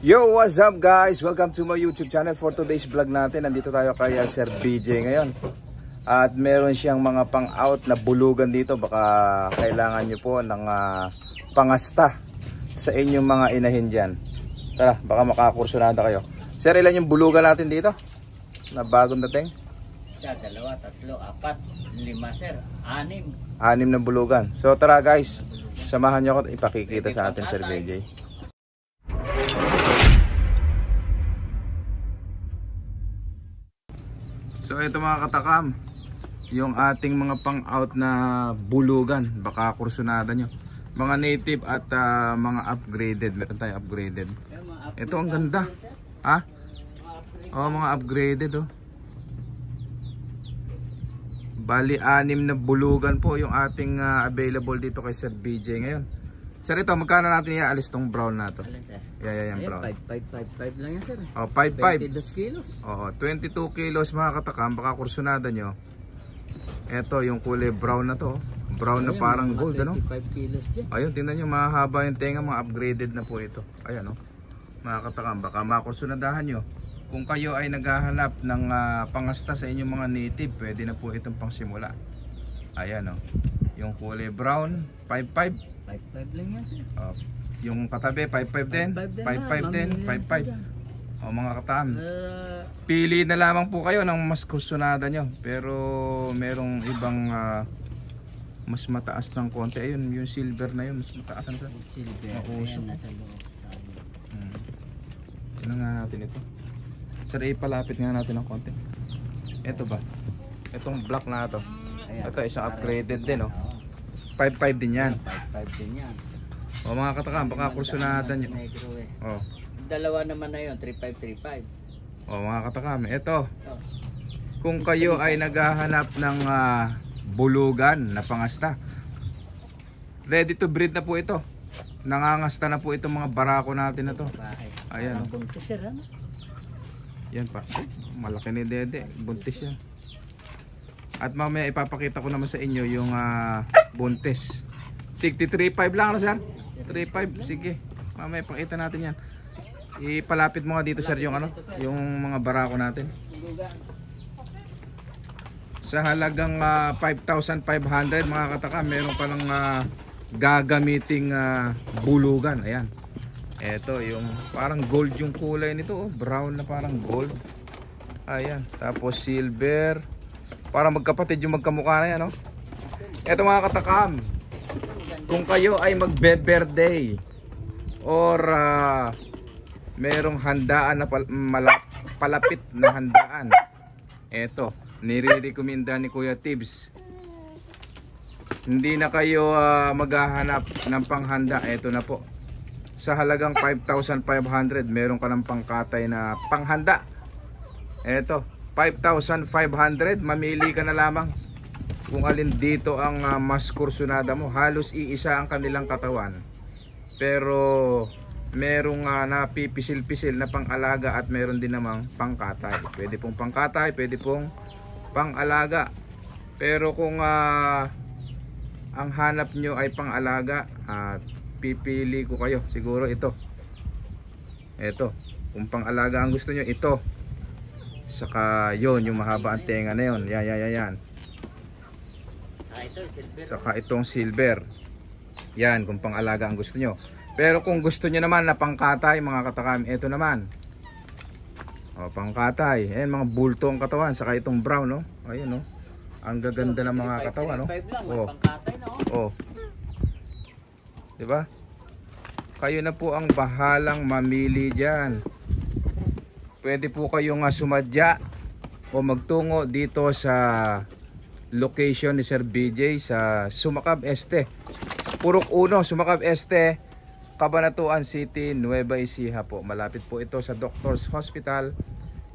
Yo, what's up guys? Welcome to my YouTube channel. For today's vlog natin, nandito tayo kay Sir BJ ngayon. At meron siyang mga pang-out na bulugan dito. Baka kailangan nyo po ng pangasta sa inyong mga inahin dyan. Tara, baka makakursunada kayo. Sir, ilan yung bulugan natin dito? Na bagong dating? Isa, dalawa, tatlo, apat, lima sir, anim. Anim na bulugan. So tara guys, samahan nyo ako at ipakikita sa atin Sir BJ. So ito mga katakam, yung ating mga pang-out na bulugan, baka kursunada nyo. Mga native at mga upgraded. Meron tayo upgraded. Ito ang ganda. Ha? Oh, mga upgraded oh. Bali, 6 na bulugan po yung ating available dito kay Sir BJ ngayon. Sir, ito, magkano natin iaalis tong brown na to? Yan, brown. 5 lang yan sir. Oh, 5.5. 22 kilos. Oo, 22 kilos mga katakam, baka kursunada nyo. Ito, yung kulay brown na to. Brown na parang gold, ano? 25 kilos dyan. Ayun, tingnan nyo, mahaba yung tenga, mga upgraded na po ito. Ayan, oh. Mga katakam, baka makursunadahan nyo. Kung kayo ay naghahanap ng pangasta sa inyong mga native, pwede na po itong pangsimula. Ayan, oh. Yung kulay brown, 5.5. 5 lang yan sir. Yung katabi, 5.5 din. 5.5 din, 5.5. O mga katakam. Pili na lamang po kayo ng mas kursunada nyo. Pero merong ibang mas mataas ng konti. Ayun, yung silver na yun, mas mataas ang silver. Ayan, nasa loob. Tignan nga natin ito. Sir, ipalapit nga natin ng konti. Ito ba? Itong black na ito. Ito, isang upgraded din, oh. 5.5 din yan. 5 din yan. O mga katakam, baka kursunada nyo. O. Dalawa naman na yun, 3.5. O mga katakam, ito. Kung kayo ay naghahanap ng bulugan na pangasta, ready to breed na po ito. Nangangasta na po itong mga barako natin na to. Ayan. Buntis sir, ano? Yan pa. Malaki ni Dede. Buntis yan. At mamaya ipapakita ko naman sa inyo yung buntis. 3.5 lang, ano sir? 3.5, sige. Mamaya pakita natin yan. Ipalapit mo nga dito sir yung yung mga barako natin. Sa halagang 5,500 mga kataka, meron pa lang gagamiting bulugan. Ayan. Ito yung parang gold yung kulay nito, oh. Brown na parang gold. Ayan, tapos silver. Para magkapatid yung magkamukha na yan, no? Ito mga katakam, kung kayo ay magbe-birthday or merong handaan na palapit na handaan, ito, nire-recommenda ni Kuya Tibbs. Hindi na kayo maghahanap ng panghanda, ito na po. Sa halagang 5,500, meron ka ng pangkatay na panghanda. Ito, 5,500, mamili ka na lamang kung alin dito ang mas kursunada mo. Halos iisa ang kanilang katawan, pero merong napipisil-pisil na pang-alaga at meron din namang pangkatay. Pwede pong pangkatay, pwede pong pang-alaga. Pero kung ang hanap nyo ay pang-alaga, pipili ko kayo siguro ito. Kung pang-alaga ang gusto nyo, ito. Saka yon, yung mahaba ang tenga na yon. Yan. Saka itong silver. Yan, kung pang-alaga ang gusto nyo. Pero kung gusto nyo naman na pangkatay mga katakam, ito naman. O, pangkatay. Ayan, mga bulto ang katawan. Saka itong brown, no? Ayun, no? Ang gaganda ng mga katawan, no? O. Diba? Kayo na po ang bahalang mamili dyan. Pwede po kayong sumadya o magtungo dito sa location ni Sir BJ sa Sumakab Este. Purok 1, Sumakab Este, Cabanatuan City, Nueva Ecija po. Malapit po ito sa Doctors Hospital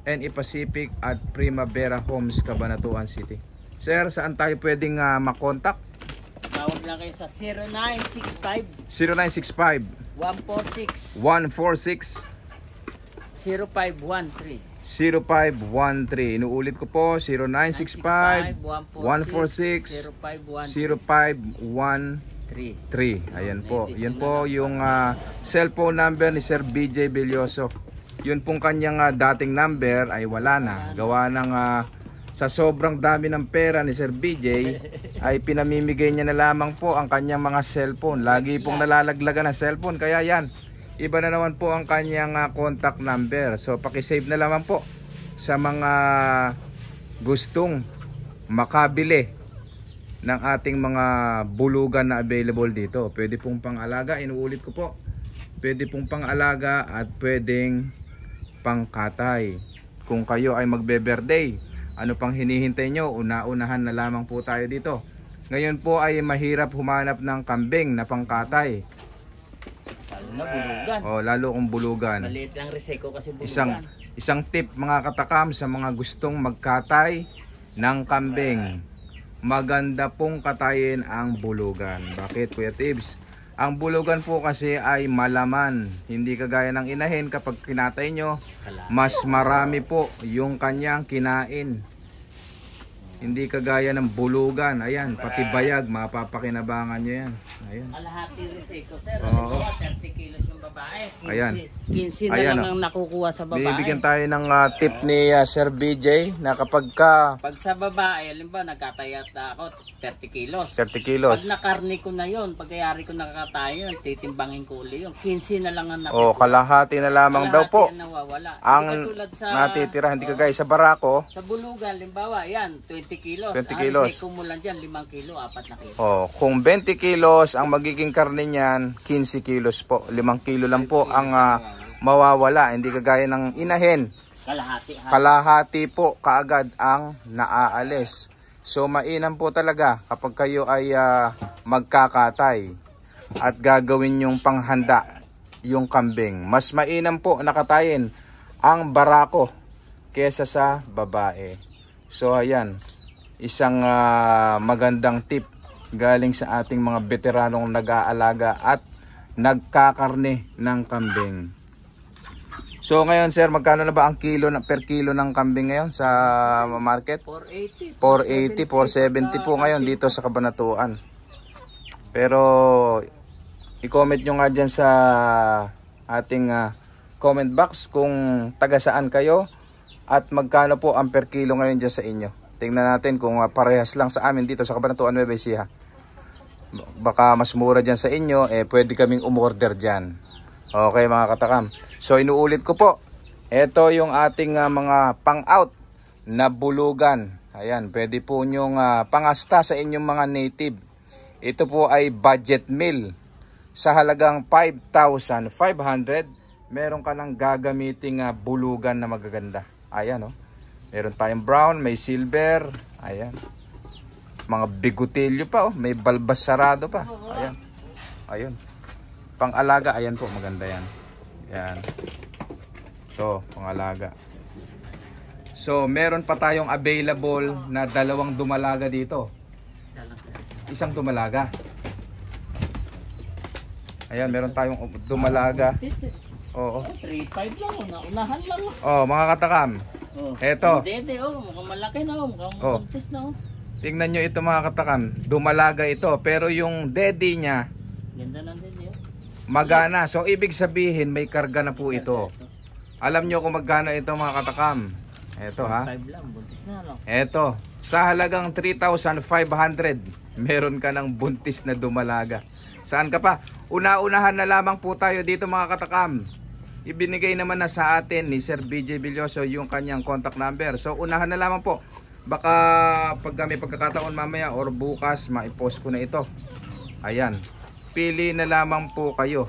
and Pacific at Primavera Homes, Cabanatuan City. Sir, saan tayo pwedeng makontak? Tawag lang kayo sa 0965 146 0513. 0513. Inuulit ko po, 0965 146 0513. 3. Ayan po. Yan po yung cellphone number ni Sir BJ Belyoso. Yun pong kanyang dating number ay wala na. Gawa ng sa sobrang dami ng pera ni Sir BJ ay pinamimigay niya na lamang po ang kanyang mga cellphone. Lagi pong nalalaglagan ng cellphone. Kaya yan, iba na naman po ang kanyang contact number. So pakisave na lamang po sa mga gustong makabili ng ating mga bulugan na available dito. Pwede pong pang-alaga, inuulit ko po. Pwede pong pang-alaga at pwedeng pangkatay. Kung kayo ay magbe-birthday, ano pang hinihintay nyo? Una-unahan na lamang po tayo dito. Ngayon po ay mahirap humanap ng kambing na pangkatay. Lalo na bulugan. Lalo kung bulugan. Maliit lang reseko kasi bulugan. Isang tip mga katakam sa mga gustong magkatay ng kambing. Maganda pong katayin ang bulugan. Bakit, Kuya Tibbs? Ang bulugan po kasi ay malaman. Hindi kagaya ng inahin, kapag kinatay nyo, mas marami po yung kanyang kinain. Hindi kagaya ng bulugan. Ayan, pati bayag, mapapakinabangan nyo yan. Ayan. Kalahati reseko, sir. Oo. 30 kilos yung babae. 15, Ayan. 15 na lang ang nakukuha sa babae. Bibigyan tayo ng tip ni Sir BJ na kapag Pag sa babae, halimbawa nagkatayat ako 30 kilos. 30 kilos. Pag nakarni ko na yun, pagkayari ko nakakatayo, titimbangin ko uli yun. 15 na lang ang nakukuha. Kalahati na lamang daw po. Ang nawawala. Ang natitira, hindi kagaya sa barako. Sa bulugan, halimbawa, yan, 20 kilos. 20 kilos. Ang reseko mo lang dyan, 5 kilo, 4 na kilo. Kung 20 kilos, ang magiging karne niyan, 15 kilos po. 5 kilo lang po ang mawawala. Hindi kagaya ng inahin. Kalahati po kaagad ang naaalis. So mainam po talaga kapag kayo ay magkakatay at gagawin yung panghanda yung kambing. Mas mainam po nakatayin ang barako kesa sa babae. So ayan, isang magandang tip galing sa ating mga veteranong nag-aalaga at nagkakarne ng kambing. So ngayon sir, magkano na ba ang kilo per kilo ng kambing ngayon sa market? 480. 480, 470 po ngayon dito sa Cabanatuan. Pero i-comment nyo nga dyan sa ating comment box kung taga saan kayo at magkano po ang per kilo ngayon dyan sa inyo. Tingnan natin kung parehas lang sa amin dito sa Cabanatuan, Nueva Ecija. Baka mas mura dyan sa inyo, pwede kaming umorder dyan. Okay mga katakam. So inuulit ko po, ito yung ating mga pang-out na bulugan. Ayan, pwede po nyong pangasta sa inyong mga native. Ito po ay budget meal. Sa halagang 5,500, meron ka ng gagamiting bulugan na magaganda. Ayan, meron tayong brown, may silver. Ayan. Mga bigotilyo pa, may balbas sarado pa. Ayan. Ayun. Pang-alaga, ayan po, maganda yan. Yan. So, pang-alaga. So, meron pa tayong available na 2 dumalaga dito. Isang dumalaga. Ayan, meron tayong dumalaga. Oo. 3.5 lang, unahan lang. Mga katakam. Eto. Dede, mukhang malaki na, mukhang buntis na. Tingnan nyo ito mga katakam. Dumalaga ito, pero yung daddy niya, ganda ng dede. magana. So ibig sabihin may karga na po ito. Alam nyo kung magkano ito mga katakam. Ito ha. 5 lang, buntis na lang. Ito. Sa halagang 3,500, meron ka ng buntis na dumalaga. Saan ka pa? Una-unahan na lamang po tayo dito mga katakam. Ibinigay naman na sa atin ni Sir BJ Belyoso yung kanyang contact number. So unahan na lamang po. Baka pag may pagkakataon mamaya or bukas, maipost ko na ito. Ayan. Pili na lamang po kayo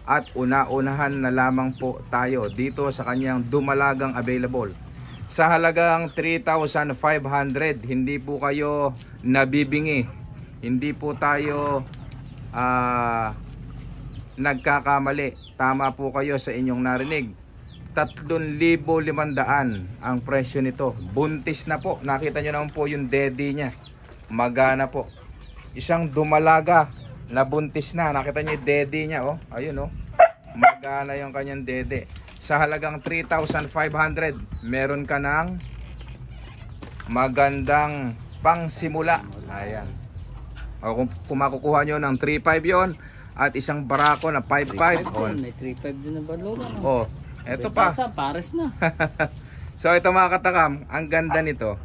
at una-unahan na lamang po tayo dito sa kanyang dumalagang available. Sa halagang 3,500, hindi po kayo nabibingi. Hindi po tayo nagkakamali. Tama po kayo sa inyong narinig. 3,500 ang presyo nito. Buntis na po. Nakita nyo naman po yung daddy niya. Magana po. Isang dumalaga na buntis na. Nakita niyo yung dede niya, ayun, magana yung kanyang dede. Sa halagang 3,500, meron ka ng magandang pangsimula. Ayan. O kung makukuha nyo ng 3.5 yon at isang barako na 5.5. O, May 3.5 din na balura. oh, eto pa. Pares na. So ito mga katakam, ang ganda nito.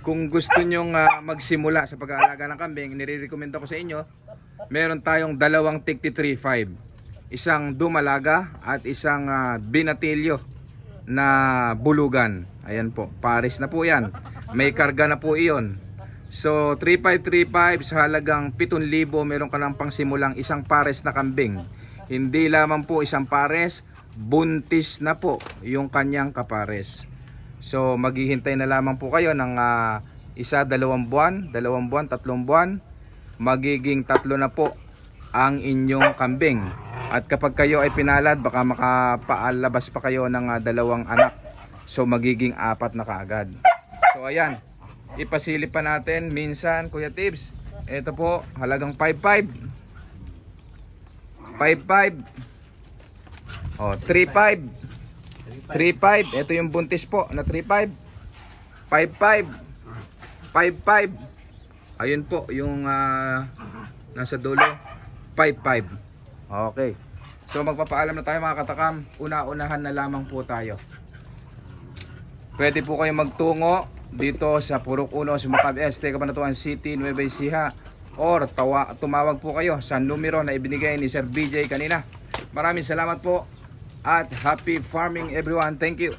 Kung gusto nyong magsimula sa pag-aalaga ng kambing, nire-recommend ko sa inyo, meron tayong dalawang tigti 3.5. Isang dumalaga at isang binatilyo na bulugan. Ayan po, pares na po yan. May karga na po iyon. So 3535 sa halagang 7,000 meron ka ng pangsimulang isang pares na kambing. Hindi lamang po isang pares, buntis na po yung kanyang kapares. So maghihintay na lamang po kayo ng 1, 2 buwan, 2 buwan, 3 buwan. Magiging 3 na po ang inyong kambing. At kapag kayo ay pinalad, baka makapaalabas pa kayo ng 2 anak. So magiging 4 na kaagad. So ayan, ipasilip pa natin minsan Kuya Tibbs. Ito po, halagang 5.5. 5.5. Oh, 3.5. 3.5. Ito yung buntis po na 3.5. 5.5. 5.5. Ayun po yung nasa dulo. 5.5. Okay. So magpapaalam na tayo mga katakam. Una-unahan na lamang po tayo. Pwede po kayo magtungo dito sa Purok 1, Sumakab Este, Cabanatuan City, Nueva Ecija, or tumawag po kayo sa numero na ibinigay ni Sir BJ kanina. Maraming salamat po at happy farming everyone. Thank you.